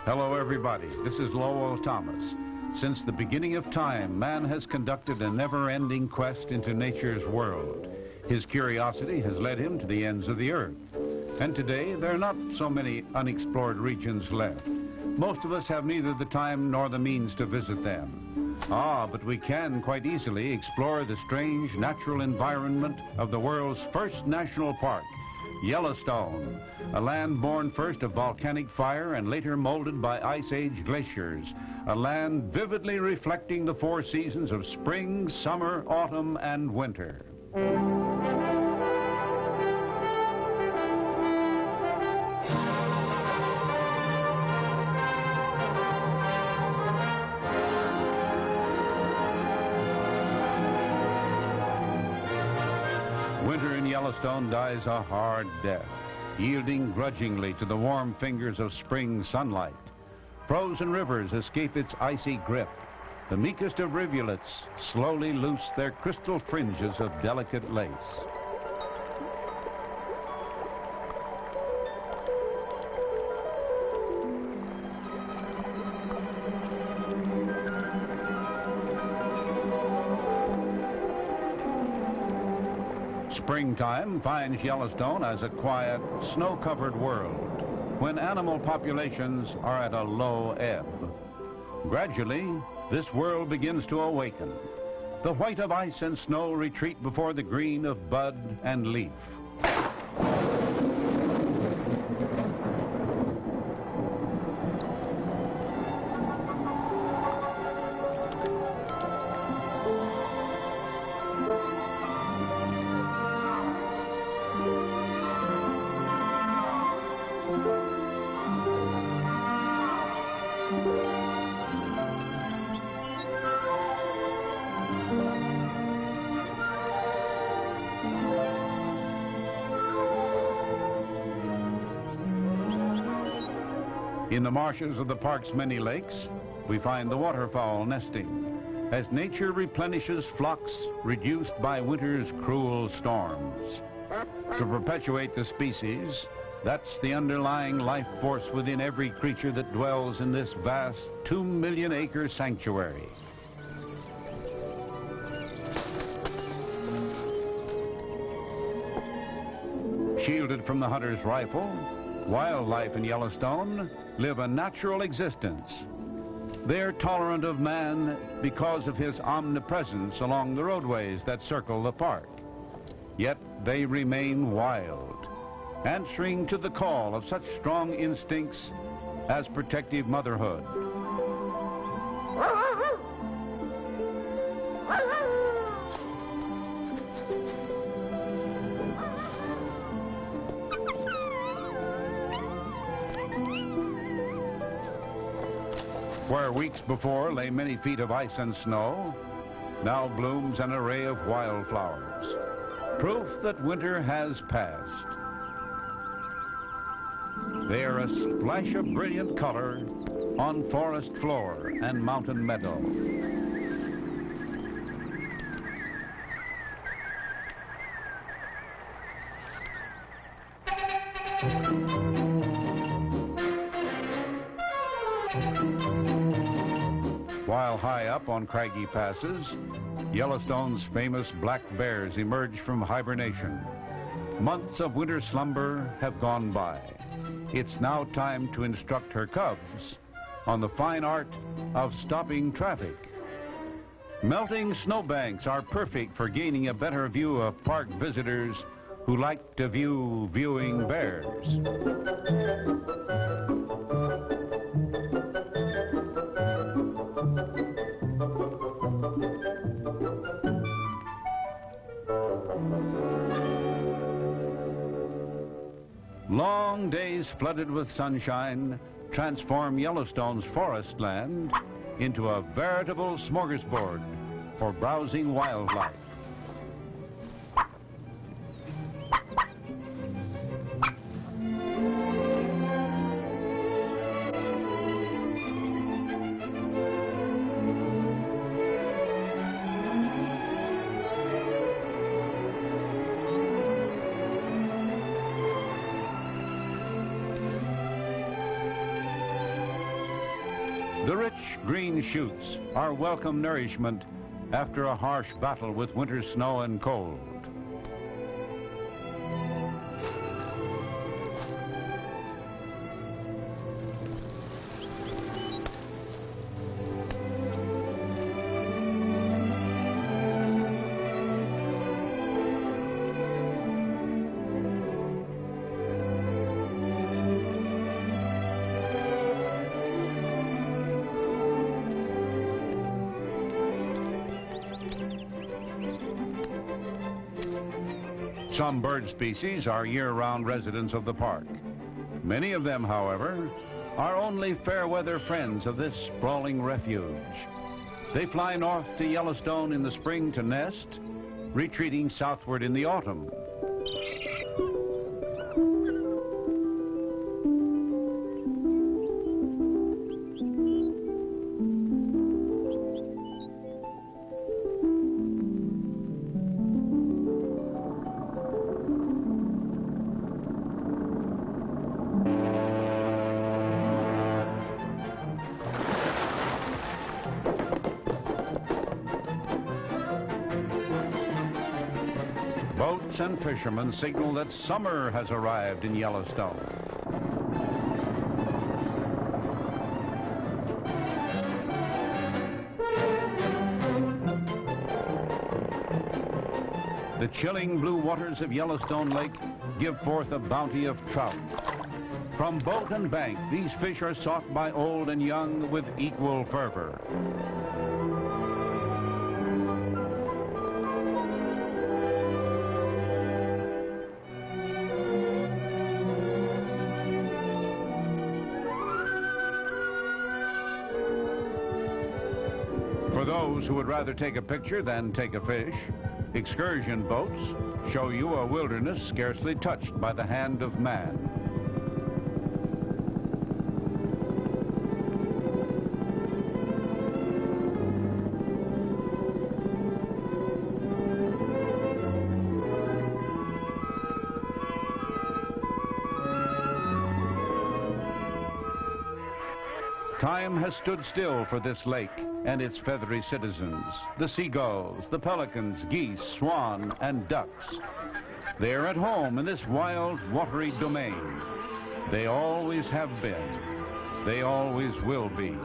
Hello, everybody. This is Lowell Thomas. Since the beginning of time, man has conducted a never-ending quest into nature's world. His curiosity has led him to the ends of the earth. And today, there are not so many unexplored regions left. Most of us have neither the time nor the means to visit them. But we can quite easily explore the strange natural environment of the world's first national park, Yellowstone, a land born first of volcanic fire and later molded by Ice Age glaciers, a land vividly reflecting the four seasons of spring, summer, autumn, and winter. Winter in Yellowstone dies a hard death, yielding grudgingly to the warm fingers of spring sunlight. Frozen rivers escape its icy grip. The meekest of rivulets slowly loose their crystal fringes of delicate lace. Springtime finds Yellowstone as a quiet, snow-covered world, when animal populations are at a low ebb. Gradually, this world begins to awaken. The white of ice and snow retreat before the green of bud and leaf. In the marshes of the park's many lakes, we find the waterfowl nesting, as nature replenishes flocks reduced by winter's cruel storms. To perpetuate the species, that's the underlying life force within every creature that dwells in this vast 2-million-acre sanctuary. Shielded from the hunter's rifle, wildlife in Yellowstone live a natural existence. They're tolerant of man because of his omnipresence along the roadways that circle the park. Yet they remain wild, answering to the call of such strong instincts as protective motherhood. Where weeks before lay many feet of ice and snow, now blooms an array of wildflowers, proof that winter has passed. They are a splash of brilliant color on forest floor and mountain meadow. While high up on craggy passes, Yellowstone's famous black bears emerge from hibernation. Months of winter slumber have gone by. It's now time to instruct her cubs on the fine art of stopping traffic. Melting snowbanks are perfect for gaining a better view of park visitors who like to view viewing bears. Long days flooded with sunshine transform Yellowstone's forest land into a veritable smorgasbord for browsing wildlife. The rich green shoots are welcome nourishment after a harsh battle with winter snow and cold. Some bird species are year-round residents of the park. Many of them, however, are only fair-weather friends of this sprawling refuge. They fly north to Yellowstone in the spring to nest, retreating southward in the autumn. Boats and fishermen signal that summer has arrived in Yellowstone. The chilling blue waters of Yellowstone Lake give forth a bounty of trout. From boat and bank, these fish are sought by old and young with equal fervor. For those who would rather take a picture than take a fish, excursion boats show you a wilderness scarcely touched by the hand of man. Time has stood still for this lake and its feathery citizens, the seagulls, the pelicans, geese, swan, and ducks. They are at home in this wild, watery domain. They always have been. They always will be.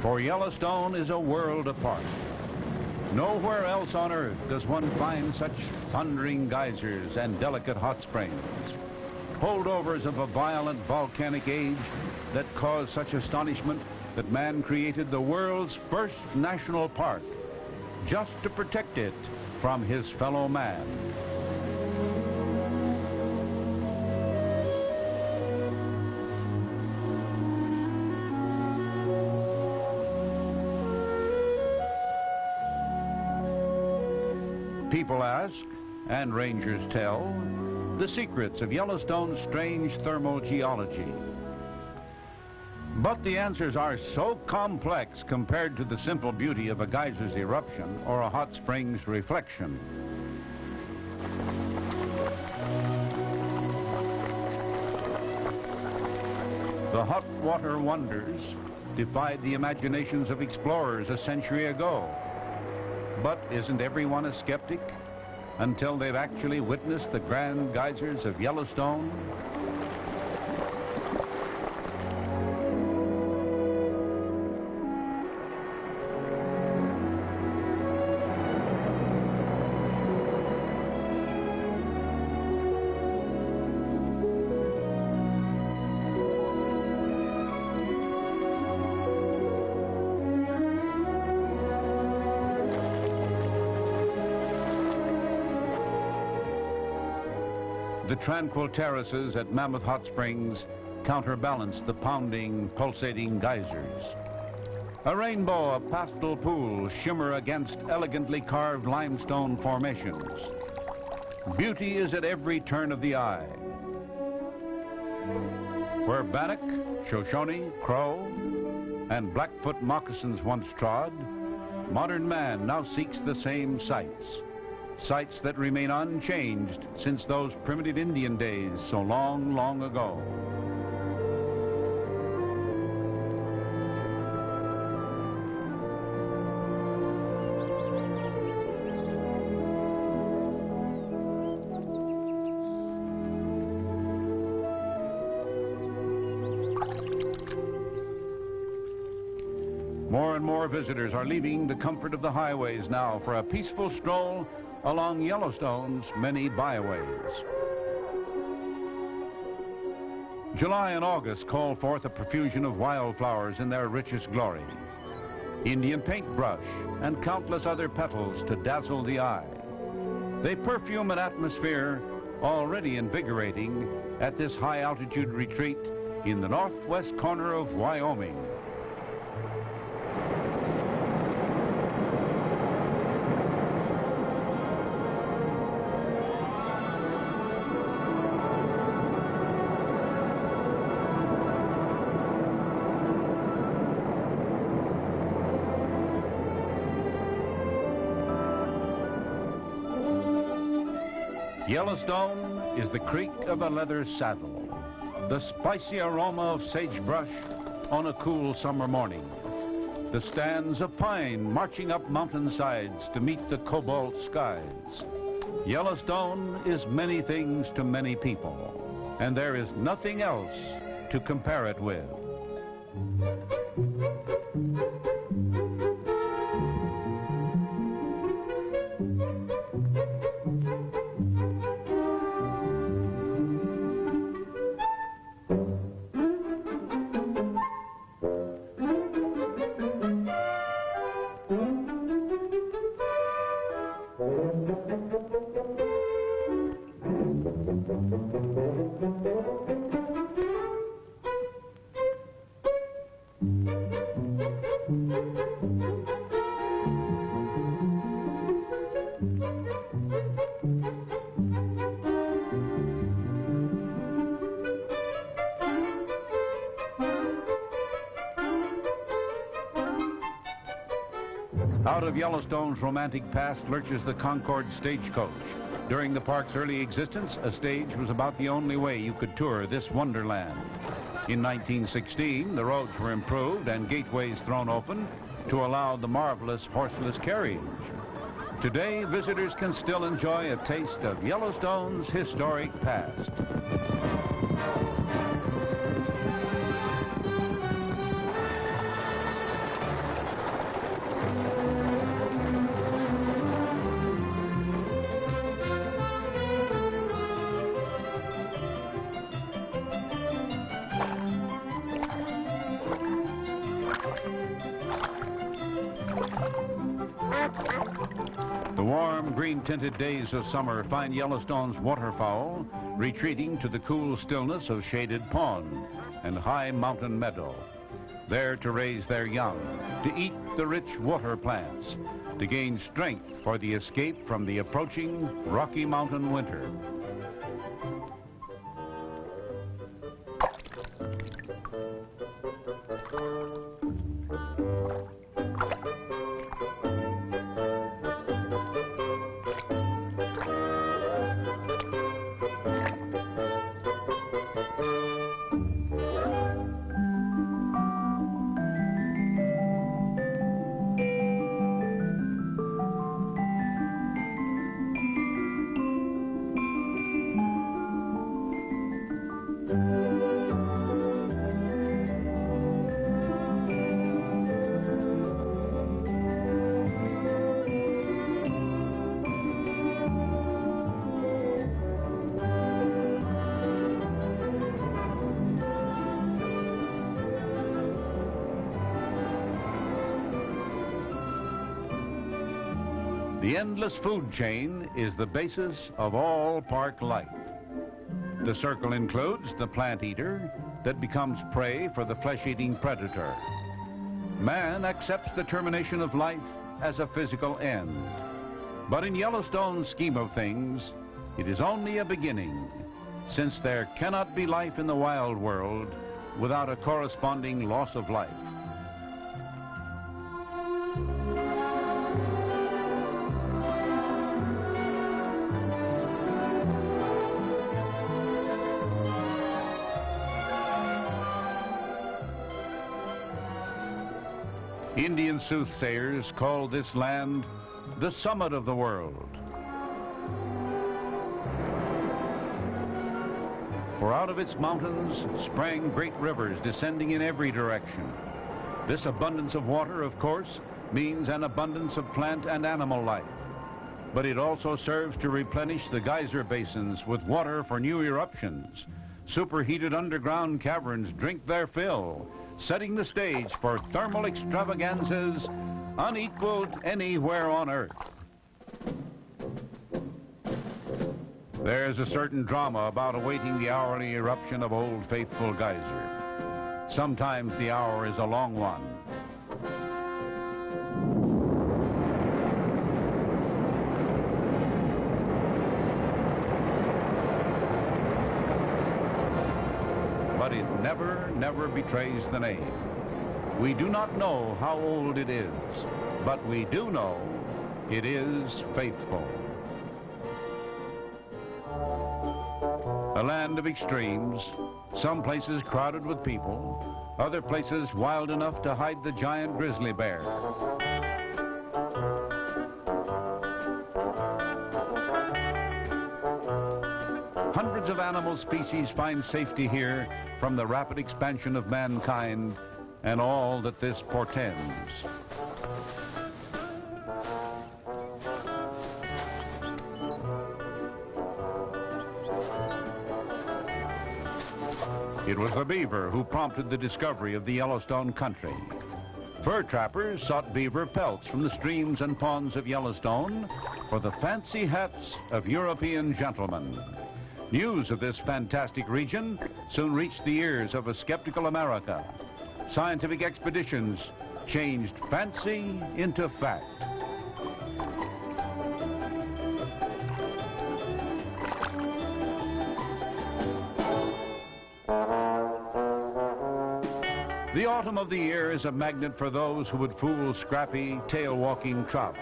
For Yellowstone is a world apart. Nowhere else on earth does one find such thundering geysers and delicate hot springs, holdovers of a violent volcanic age that caused such astonishment that man created the world's first national park just to protect it from his fellow man. People ask, and rangers tell, the secrets of Yellowstone's strange thermogeology. But the answers are so complex compared to the simple beauty of a geyser's eruption or a hot spring's reflection. The hot water wonders defied the imaginations of explorers a century ago. But isn't everyone a skeptic until they've actually witnessed the grand geysers of Yellowstone? The tranquil terraces at Mammoth Hot Springs counterbalance the pounding, pulsating geysers. A rainbow of pastel pools shimmer against elegantly carved limestone formations. Beauty is at every turn of the eye. Where bannock, Shoshone, crow, and Blackfoot moccasins once trod, modern man now seeks the same sights. Sights that remain unchanged since those primitive Indian days so long, long ago. More and more visitors are leaving the comfort of the highways now for a peaceful stroll along Yellowstone's many byways. July and August call forth a profusion of wildflowers in their richest glory. Indian paintbrush and countless other petals to dazzle the eye. They perfume an atmosphere already invigorating at this high-altitude retreat in the northwest corner of Wyoming. Yellowstone is the creak of a leather saddle, the spicy aroma of sagebrush on a cool summer morning, the stands of pine marching up mountainsides to meet the cobalt skies. Yellowstone is many things to many people, and there is nothing else to compare it with. Out of Yellowstone's romantic past lurches the Concord stagecoach. During the park's early existence, a stage was about the only way you could tour this wonderland. In 1916, the roads were improved and gateways thrown open to allow the marvelous horseless carriage. Today, visitors can still enjoy a taste of Yellowstone's historic past. The warm, green-tinted days of summer find Yellowstone's waterfowl retreating to the cool stillness of shaded pond and high mountain meadow, there to raise their young, to eat the rich water plants, to gain strength for the escape from the approaching Rocky Mountain winter. The endless food chain is the basis of all park life. The circle includes the plant eater, that becomes prey for the flesh-eating predator. Man accepts the termination of life as a physical end. But in Yellowstone's scheme of things, it is only a beginning, since there cannot be life in the wild world without a corresponding loss of life. Indian soothsayers call this land the summit of the world. For out of its mountains sprang great rivers descending in every direction. This abundance of water, of course, means an abundance of plant and animal life. But it also serves to replenish the geyser basins with water for new eruptions. Superheated underground caverns drink their fill, setting the stage for thermal extravaganzas unequaled anywhere on Earth. There's a certain drama about awaiting the hourly eruption of Old Faithful Geyser. Sometimes the hour is a long one. But it never betrays the name. We do not know how old it is, but we do know it is faithful. A land of extremes, some places crowded with people, other places wild enough to hide the giant grizzly bear. Hundreds of animal species find safety here from the rapid expansion of mankind and all that this portends. It was the beaver who prompted the discovery of the Yellowstone country. Fur trappers sought beaver pelts from the streams and ponds of Yellowstone for the fancy hats of European gentlemen. News of this fantastic region soon reached the ears of a skeptical America. Scientific expeditions changed fancy into fact. The autumn of the year is a magnet for those who would fool scrappy, tail-walking trout.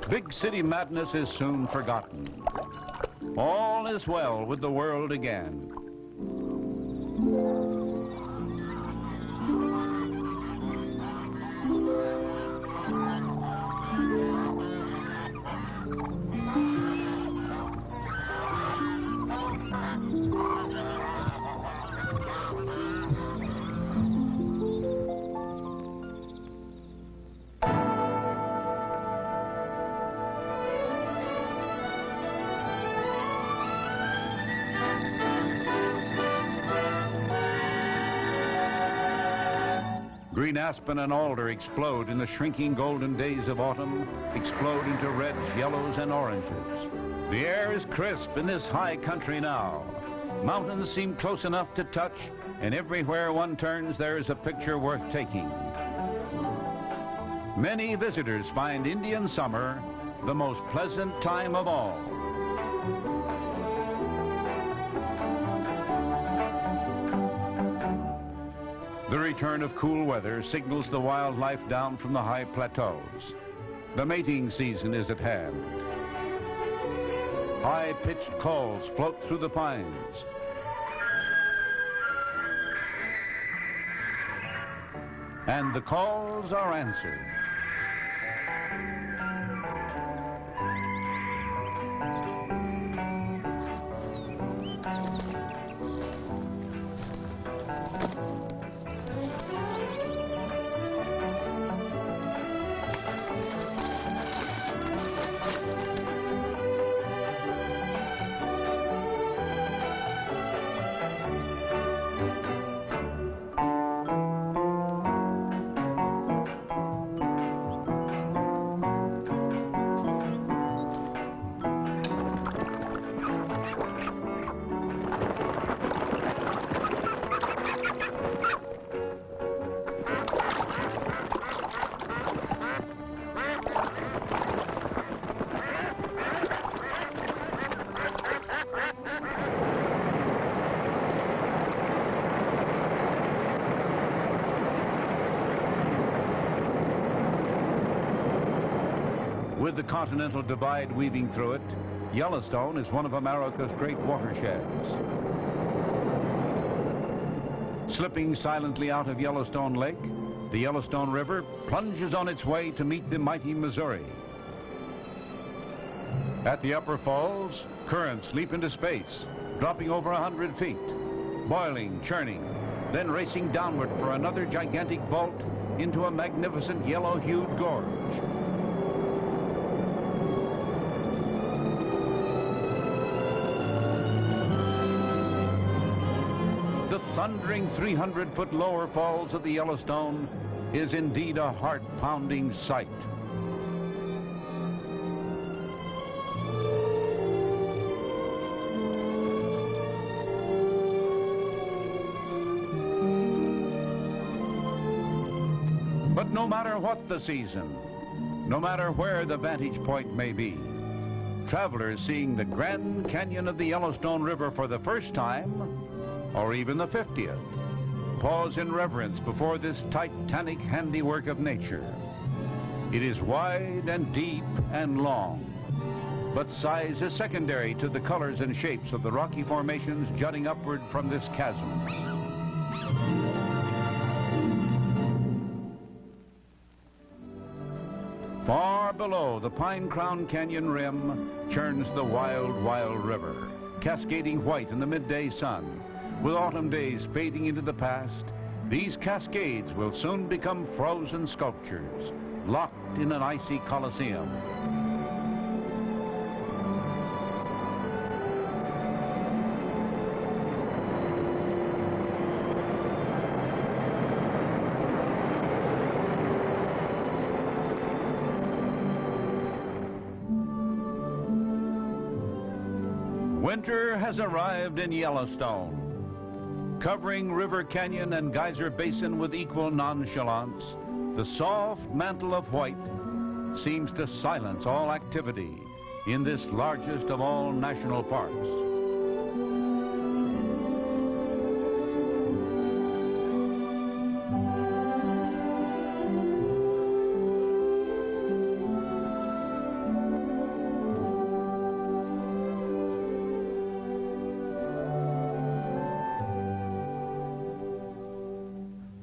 Big city madness is soon forgotten. All is well with the world again. Green aspen and alder explode in the shrinking golden days of autumn, explode into reds, yellows, and oranges. The air is crisp in this high country now. Mountains seem close enough to touch, and everywhere one turns there is a picture worth taking. Many visitors find Indian summer the most pleasant time of all. The return of cool weather signals the wildlife down from the high plateaus. The mating season is at hand. High-pitched calls float through the pines. And the calls are answered. With the continental divide weaving through it, Yellowstone is one of America's great watersheds. Slipping silently out of Yellowstone Lake, the Yellowstone River plunges on its way to meet the mighty Missouri. At the upper falls, currents leap into space, dropping over 100 feet, boiling, churning, then racing downward for another gigantic vault into a magnificent yellow-hued gorge. The thundering 300-foot lower falls of the Yellowstone is indeed a heart-pounding sight. But no matter what the season, no matter where the vantage point may be, travelers seeing the Grand Canyon of the Yellowstone River for the first time, or even the 50th, pause in reverence before this titanic handiwork of nature. It is wide and deep and long, but size is secondary to the colors and shapes of the rocky formations jutting upward from this chasm. Far below, the pine-crowned canyon rim churns the wild, wild river, cascading white in the midday sun. With autumn days fading into the past, these cascades will soon become frozen sculptures, locked in an icy coliseum. Winter has arrived in Yellowstone. Covering River Canyon and Geyser Basin with equal nonchalance, the soft mantle of white seems to silence all activity in this largest of all national parks.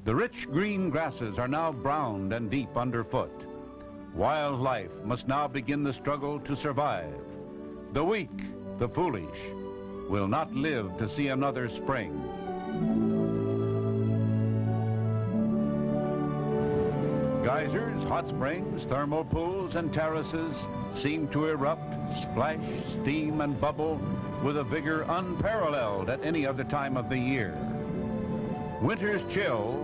The rich green grasses are now browned and deep underfoot. Wildlife must now begin the struggle to survive. The weak, the foolish, will not live to see another spring. Geysers, hot springs, thermal pools, and terraces seem to erupt, splash, steam, and bubble with a vigor unparalleled at any other time of the year. Winter's chill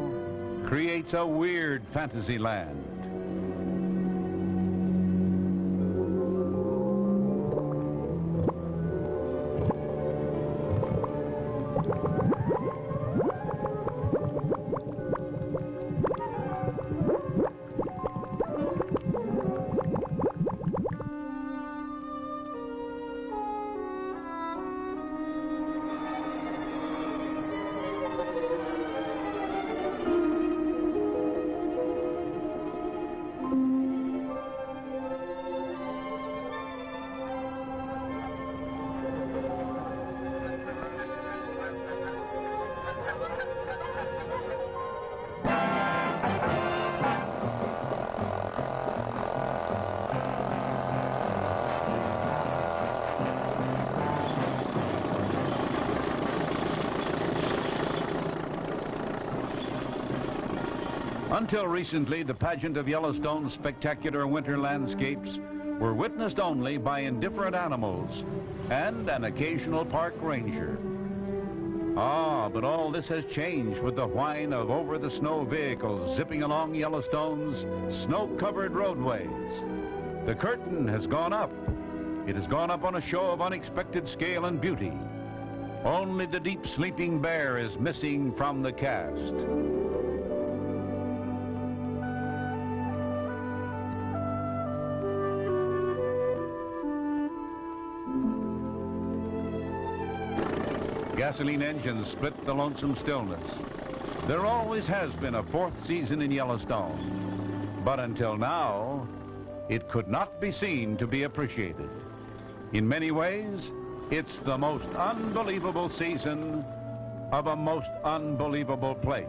creates a weird fantasy land. Until recently, the pageant of Yellowstone's spectacular winter landscapes were witnessed only by indifferent animals and an occasional park ranger. Ah, but all this has changed with the whine of over-the-snow vehicles zipping along Yellowstone's snow-covered roadways. The curtain has gone up. It has gone up on a show of unexpected scale and beauty. Only the deep sleeping bear is missing from the cast. Gasoline engines split the lonesome stillness. There always has been a fourth season in Yellowstone, but until now, it could not be seen to be appreciated. In many ways, it's the most unbelievable season of a most unbelievable place.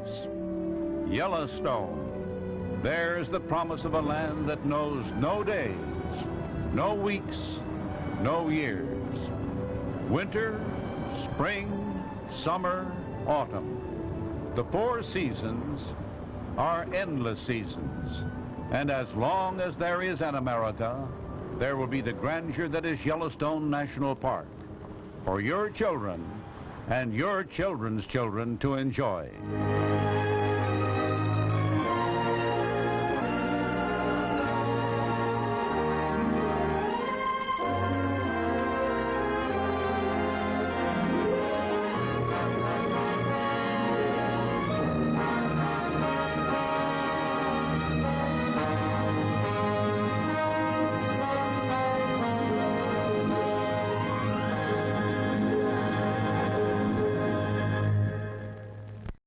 Yellowstone. There's the promise of a land that knows no days, no weeks, no years. Winter, spring, summer, autumn. The 4 seasons are endless seasons. And as long as there is an America, there will be the grandeur that is Yellowstone National Park for your children and your children's children to enjoy.